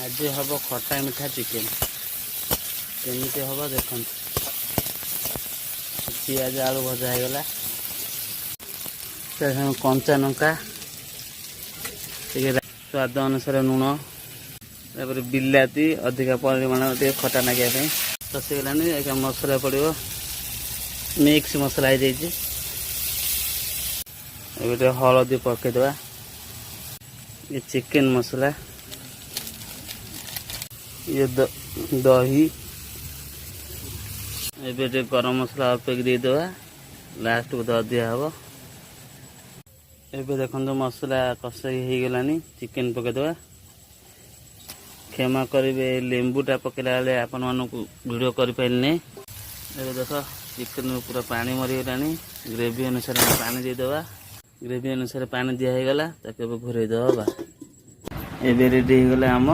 आज हम खटा मिठा चिकेन केमी हम देख पिज आलू भजा होगला कंचा लंका स्वाद अनुसार लुण बिलाती अधिका परिमाण खटा लगे कषिगलानी एक मसला पड़ो मिक्स मसला हो जाए हलदी पकईदे ये चिकेन मसला ये दही ये गरम मसला अपेक देदे लास्ट को दही दिया हम एबे देखो मसला कषाई हो गलानी चिकेन पकईदे क्षमा करेंगे लेंबूटा पकड़ा बेले आपण मानक वीडियो कर पारे देख चिकेन में पूरा पानी मरीगलानी ग्रेवी अनुसार पानी देदेवा ग्रेवी अनुसार पानी दिहगला ताके घोरईदे एबे रेडी हो गला आम